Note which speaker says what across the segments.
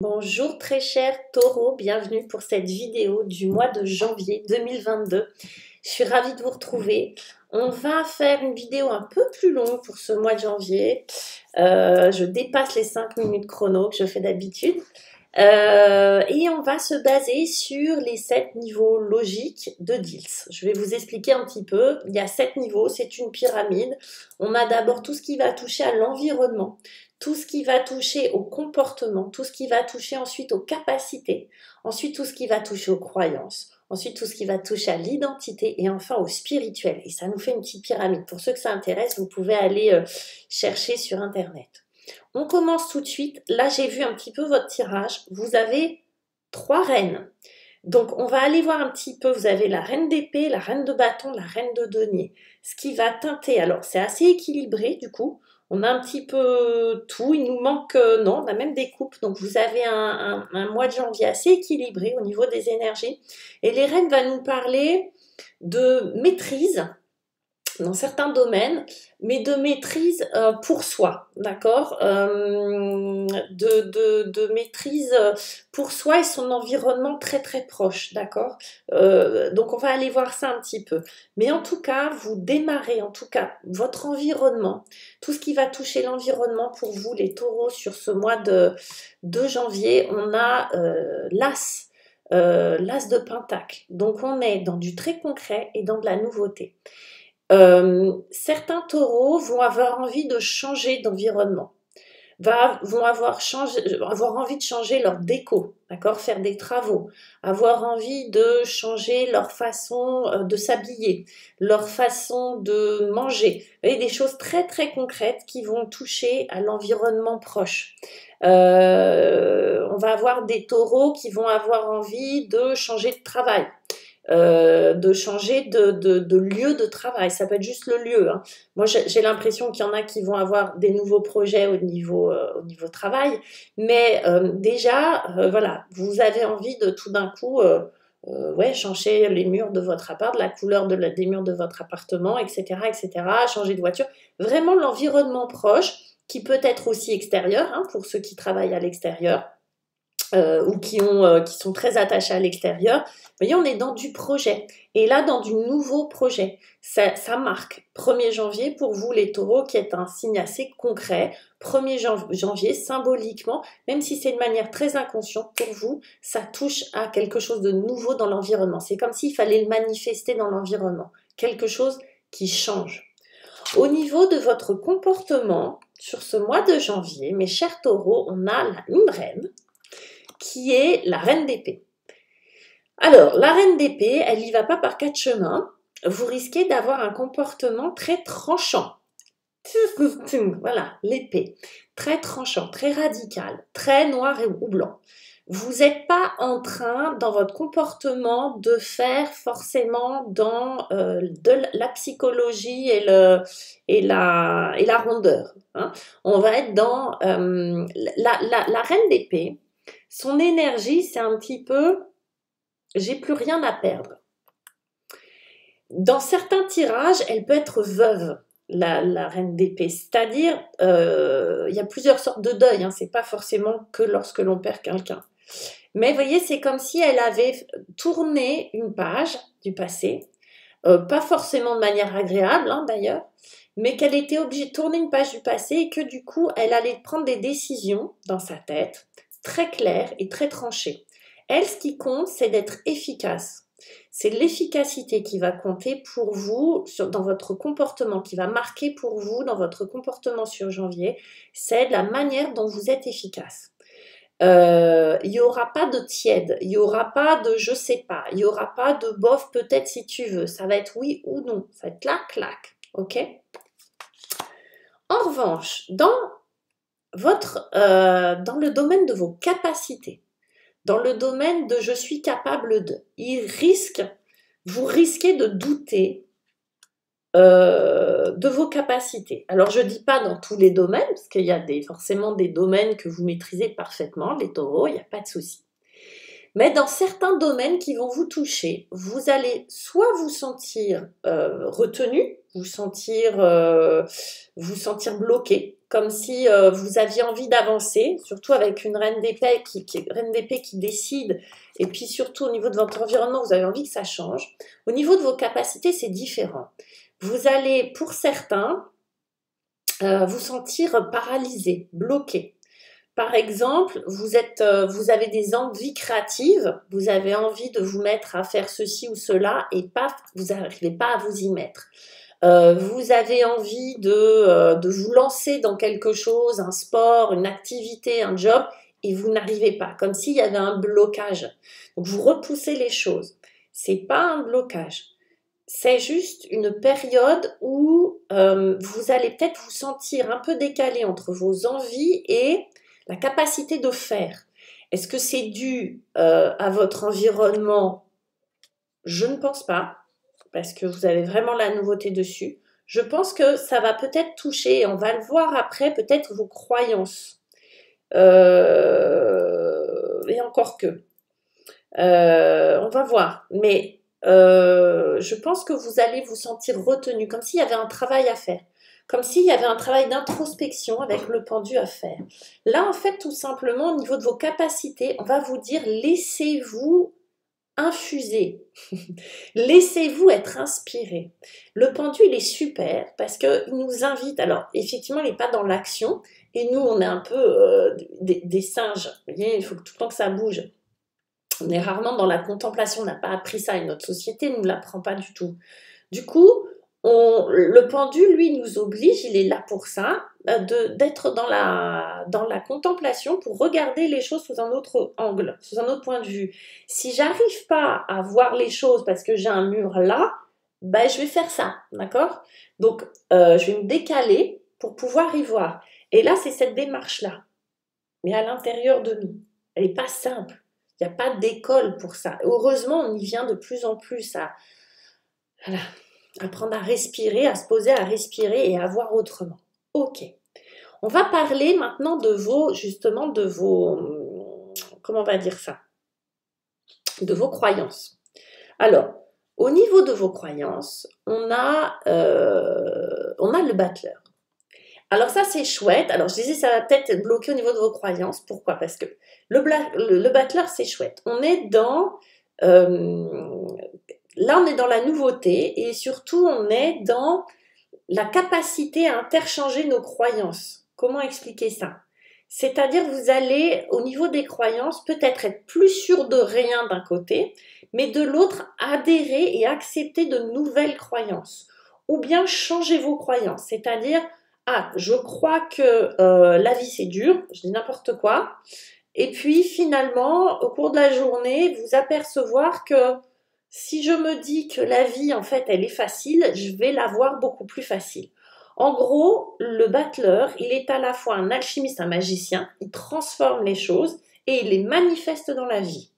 Speaker 1: Bonjour très cher Taureau, bienvenue pour cette vidéo du mois de janvier 2022. Je suis ravie de vous retrouver. On va faire une vidéo un peu plus longue pour ce mois de janvier. Je dépasse les 5 minutes chrono que je fais d'habitude. Et on va se baser sur les 7 niveaux logiques de Diels. Je vais vous expliquer un petit peu. Il y a 7 niveaux, c'est une pyramide. On a d'abord tout ce qui va toucher à l'environnement, tout ce qui va toucher au comportement, tout ce qui va toucher ensuite aux capacités, ensuite tout ce qui va toucher aux croyances, ensuite tout ce qui va toucher à l'identité et enfin au spirituel. Et ça nous fait une petite pyramide. Pour ceux que ça intéresse, vous pouvez aller chercher sur Internet. On commence tout de suite. Là, j'ai vu un petit peu votre tirage. Vous avez 3 reines. Donc, on va aller voir un petit peu. Vous avez la reine d'épée, la reine de bâton, la reine de denier. Ce qui va teinter. Alors, c'est assez équilibré du coup. On a un petit peu tout. Il nous manque, non, on a même des coupes. Donc, vous avez un mois de janvier assez équilibré au niveau des énergies. Et les reines vont nous parler de maîtrise dans certains domaines, mais de maîtrise pour soi, d'accord, de maîtrise pour soi et son environnement très très proche, d'accord. Donc on va aller voir ça un petit peu. Mais en tout cas, vous démarrez, en tout cas, votre environnement, tout ce qui va toucher l'environnement pour vous, les taureaux, sur ce mois de janvier, on a l'as. L'as de pentacle. Donc on est dans du très concret et dans de la nouveauté. Certains taureaux vont avoir envie de changer d'environnement, vont avoir envie de changer leur déco, d'accord, faire des travaux, avoir envie de changer leur façon de s'habiller, leur façon de manger. Vous voyez, des choses très très concrètes qui vont toucher à l'environnement proche. On va avoir des taureaux qui vont avoir envie de changer de travail. De changer de lieu de travail. Ça peut être juste le lieu. Hein. Moi, j'ai l'impression qu'il y en a qui vont avoir des nouveaux projets au niveau travail, mais déjà, voilà, vous avez envie de tout d'un coup ouais, changer les murs de votre appart, la couleur des murs de votre appartement, etc., etc., changer de voiture. Vraiment l'environnement proche, qui peut être aussi extérieur, hein, pour ceux qui travaillent à l'extérieur. Ou qui sont très attachés à l'extérieur. Vous voyez, on est dans du projet. Et là, dans du nouveau projet. Ça marque 1er janvier pour vous, les taureaux, qui est un signe assez concret. 1er janvier, symboliquement, même si c'est de manière très inconsciente, pour vous, ça touche à quelque chose de nouveau dans l'environnement. C'est comme s'il fallait le manifester dans l'environnement. Quelque chose qui change. Au niveau de votre comportement, sur ce mois de janvier, mes chers taureaux, on a une reine, qui est la reine d'épée. Alors, la reine d'épée, elle n'y va pas par 4 chemins. Vous risquez d'avoir un comportement très tranchant. Voilà, l'épée. Très tranchant, très radical, très noir ou blanc. Vous n'êtes pas en train, dans votre comportement, de faire forcément dans de la psychologie et la rondeur. Hein. On va être dans la reine d'épée. Son énergie, c'est un petit peu « j'ai plus rien à perdre ». Dans certains tirages, elle peut être veuve, la reine d'épée. C'est-à-dire, il y a plusieurs sortes de deuil. Hein, c'est pas forcément que lorsque l'on perd quelqu'un. Mais vous voyez, c'est comme si elle avait tourné une page du passé, pas forcément de manière agréable, hein, d'ailleurs, mais qu'elle était obligée de tourner une page du passé et que du coup, elle allait prendre des décisions dans sa tête, très clair et très tranché. Elle, ce qui compte, c'est d'être efficace. C'est l'efficacité qui va compter pour vous dans votre comportement, qui va marquer pour vous dans votre comportement sur janvier. C'est la manière dont vous êtes efficace. Il n'y aura pas de tiède, il n'y aura pas de je sais pas, il n'y aura pas de bof peut-être si tu veux. Ça va être oui ou non. Ça va être clac, clac. Ok ? En revanche, dans le domaine de vos capacités, dans le domaine de « je suis capable de », vous risquez de douter de vos capacités. Alors, je ne dis pas dans tous les domaines, parce qu'il y a forcément des domaines que vous maîtrisez parfaitement, les taureaux, il n'y a pas de souci. Mais dans certains domaines qui vont vous toucher, vous allez soit vous sentir retenu, vous sentir bloqué, comme si vous aviez envie d'avancer, surtout avec une reine d'épée qui décide, et puis surtout au niveau de votre environnement, vous avez envie que ça change. Au niveau de vos capacités, c'est différent. Vous allez, pour certains, vous sentir paralysé, bloqué. Par exemple, vous avez des envies créatives, vous avez envie de vous mettre à faire ceci ou cela, et paf, vous n'arrivez pas à vous y mettre. Vous avez envie de vous lancer dans quelque chose, un sport, une activité, un job, et vous n'arrivez pas, comme s'il y avait un blocage. Donc vous repoussez les choses. C'est pas un blocage. C'est juste une période où vous allez peut-être vous sentir un peu décalé entre vos envies et la capacité de faire. Est-ce que c'est dû à votre environnement? Je ne pense pas, parce que vous avez vraiment la nouveauté dessus. Je pense que ça va peut-être toucher, et on va le voir après, peut-être vos croyances. Et encore que. On va voir. Mais je pense que vous allez vous sentir retenu, comme s'il y avait un travail à faire. Comme s'il y avait un travail d'introspection avec le pendu à faire. Là, en fait, tout simplement, au niveau de vos capacités, on va vous dire, laissez-vous infuser. Laissez-vous être inspiré. Le pendu, il est super parce qu'il nous invite. Alors, effectivement, il n'est pas dans l'action. Et nous, on est un peu des singes. Vous voyez, il faut tout le temps que ça bouge. On est rarement dans la contemplation. On n'a pas appris ça et notre société ne nous l'apprend pas du tout. Du coup, le pendu, lui, nous oblige, il est là pour ça, d'être dans la contemplation pour regarder les choses sous un autre angle, sous un autre point de vue. Si j'arrive pas à voir les choses parce que j'ai un mur là, ben, je vais faire ça, d'accord? Donc, je vais me décaler pour pouvoir y voir. Et là, c'est cette démarche-là, mais à l'intérieur de nous. Elle n'est pas simple. Il n'y a pas d'école pour ça. Heureusement, on y vient de plus en plus à... Voilà. Apprendre à respirer, à se poser, à respirer et à voir autrement. Ok. On va parler maintenant de vos, justement, comment on va dire ça? De vos croyances. Alors, au niveau de vos croyances, on a le battleur. Alors ça, c'est chouette. Alors, je disais, ça va peut-être bloquer au niveau de vos croyances. Pourquoi? Parce que le battleur, c'est chouette. On est dans... Là, on est dans la nouveauté et surtout, on est dans la capacité à interchanger nos croyances. Comment expliquer ça? C'est-à-dire, vous allez, au niveau des croyances, peut-être être plus sûr de rien d'un côté, mais de l'autre, adhérer et accepter de nouvelles croyances. Ou bien changer vos croyances. C'est-à-dire, je crois que la vie, c'est dur, je dis n'importe quoi. Et puis, finalement, au cours de la journée, vous apercevoir que si je me dis que la vie, en fait, elle est facile, je vais la voir beaucoup plus facile. En gros, le battleur, il est à la fois un alchimiste, un magicien, il transforme les choses et il les manifeste dans la vie.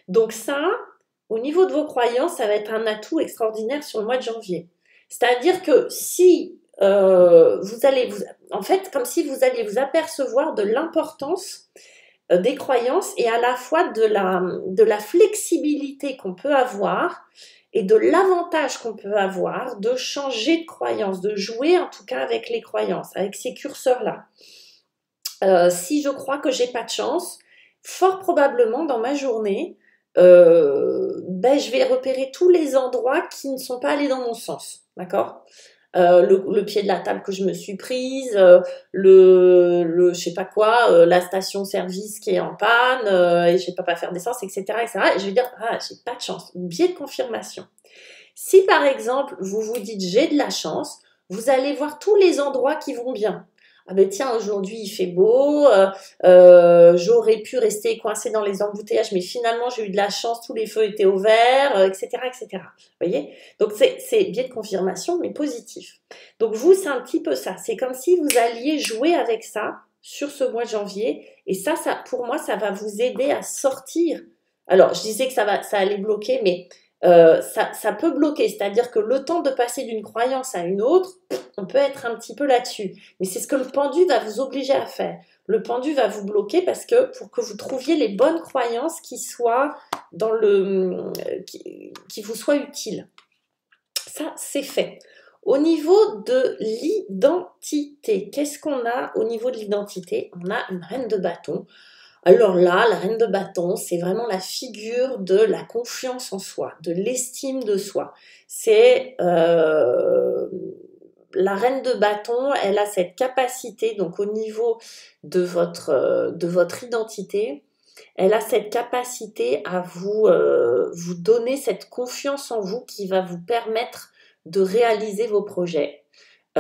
Speaker 1: Donc ça, au niveau de vos croyances, ça va être un atout extraordinaire sur le mois de janvier. C'est-à-dire que si en fait, comme si vous alliez vous apercevoir de l'importance des croyances et à la fois de la flexibilité qu'on peut avoir et de l'avantage qu'on peut avoir de changer de croyance, de jouer en tout cas avec les croyances, avec ces curseurs-là. Si je crois que j'ai pas de chance, fort probablement dans ma journée, je vais repérer tous les endroits qui ne sont pas allés dans mon sens, d'accord? Le pied de la table que je me suis prise, je sais pas quoi, la station-service qui est en panne, et je sais pas faire d'essence, etc., etc. Et je vais dire, j'ai pas de chance. Biais de confirmation. Si par exemple, vous vous dites, j'ai de la chance, vous allez voir tous les endroits qui vont bien. Ah ben tiens, aujourd'hui il fait beau, j'aurais pu rester coincée dans les embouteillages, mais finalement j'ai eu de la chance, tous les feux étaient au vert, etc., etc. Vous voyez? Donc c'est biais de confirmation, mais positif. Donc vous, c'est un petit peu ça. C'est comme si vous alliez jouer avec ça sur ce mois de janvier, et ça pour moi, ça va vous aider à sortir. Alors, je disais que ça allait bloquer, mais ça peut bloquer, c'est-à-dire que le temps de passer d'une croyance à une autre, on peut être un petit peu là-dessus. Mais c'est ce que le pendu va vous obliger à faire. Le pendu va vous bloquer parce que pour que vous trouviez les bonnes croyances qui soient qui vous soient utiles. Ça, c'est fait. Au niveau de l'identité, qu'est-ce qu'on a au niveau de l'identité? On a une reine de bâton. Alors là, la reine de bâton, c'est vraiment la figure de la confiance en soi, de l'estime de soi. C'est la reine de bâton, elle a cette capacité, donc au niveau de votre identité, elle a cette capacité à vous donner cette confiance en vous qui va vous permettre de réaliser vos projets, d'émaner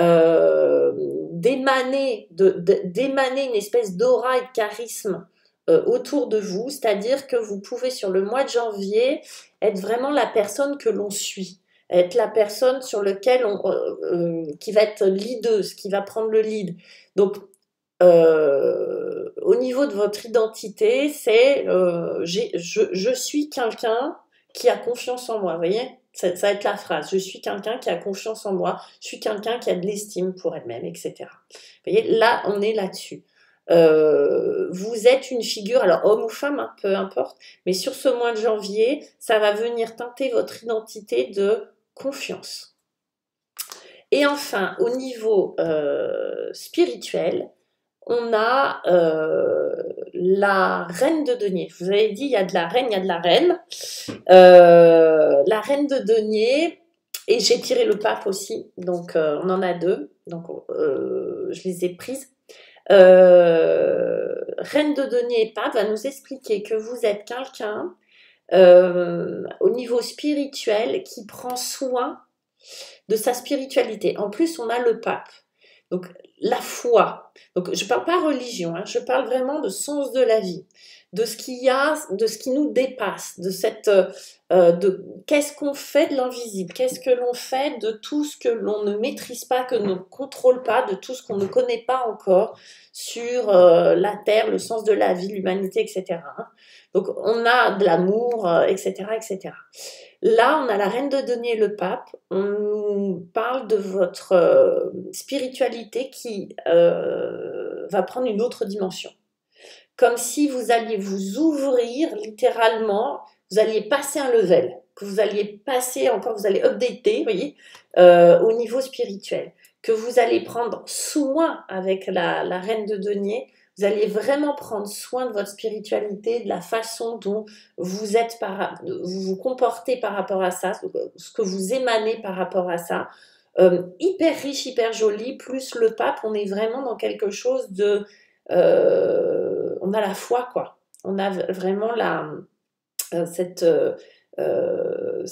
Speaker 1: une espèce d'aura et de charisme autour de vous, c'est-à-dire que vous pouvez sur le mois de janvier être vraiment la personne que l'on suit, être la personne sur laquelle qui va être leaduse, qui va prendre le lead. Donc au niveau de votre identité, c'est je suis quelqu'un qui a confiance en moi, vous voyez? Ça va être la phrase. Je suis quelqu'un qui a confiance en moi, je suis quelqu'un qui a de l'estime pour elle-même, etc. Vous voyez, là, on est là-dessus. Vous êtes une figure, alors homme ou femme, hein, peu importe, mais sur ce mois de janvier, ça va venir teinter votre identité de confiance. Et enfin, au niveau spirituel, on a la reine de denier. Je vous avais dit, il y a de la reine, il y a de la reine. La reine de denier, et j'ai tiré le pape aussi, donc on en a deux, donc je les ai prises. Reine de denier et pape va nous expliquer que vous êtes quelqu'un au niveau spirituel qui prend soin de sa spiritualité. En plus, on a le pape. Donc, la foi. Donc, je ne parle pas religion, hein, je parle vraiment de sens de la vie, de ce qu'il y a, de ce qui nous dépasse, de cette, de qu'est-ce qu'on fait de l'invisible, qu'est-ce que l'on fait de tout ce que l'on ne maîtrise pas, que l'on ne contrôle pas, de tout ce qu'on ne connaît pas encore sur la terre, le sens de la vie, l'humanité, etc. Hein. Donc, on a de l'amour, etc., etc. Là, on a la reine de denier et le pape. On nous parle de votre spiritualité qui va prendre une autre dimension. Comme si vous alliez vous ouvrir littéralement, vous alliez passer un level, que vous alliez passer encore, vous allez updater, vous voyez, au niveau spirituel, que vous allez prendre soin avec la reine de denier. Vous allez vraiment prendre soin de votre spiritualité, de la façon dont vous êtes vous vous comportez par rapport à ça, ce que vous émanez par rapport à ça. Hyper riche, hyper joli, plus le pape, on est vraiment dans quelque chose de... on a la foi, quoi. On a vraiment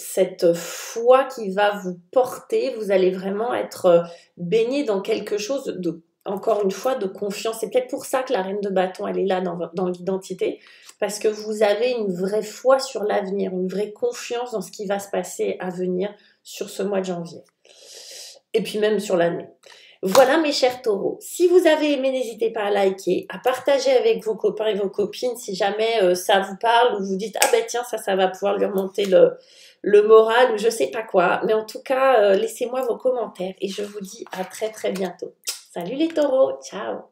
Speaker 1: cette foi qui va vous porter, vous allez vraiment être baigné dans quelque chose de, encore une fois, de confiance. C'est peut-être pour ça que la reine de bâton, elle est là dans l'identité, parce que vous avez une vraie foi sur l'avenir, une vraie confiance dans ce qui va se passer à venir sur ce mois de janvier. Et puis même sur l'année. Voilà mes chers taureaux, si vous avez aimé, n'hésitez pas à liker, à partager avec vos copains et vos copines si jamais ça vous parle ou vous dites « Ah ben tiens, ça va pouvoir lui remonter le moral » ou je sais pas quoi. Mais en tout cas, laissez-moi vos commentaires et je vous dis à très très bientôt. Salut les taureaux, ciao.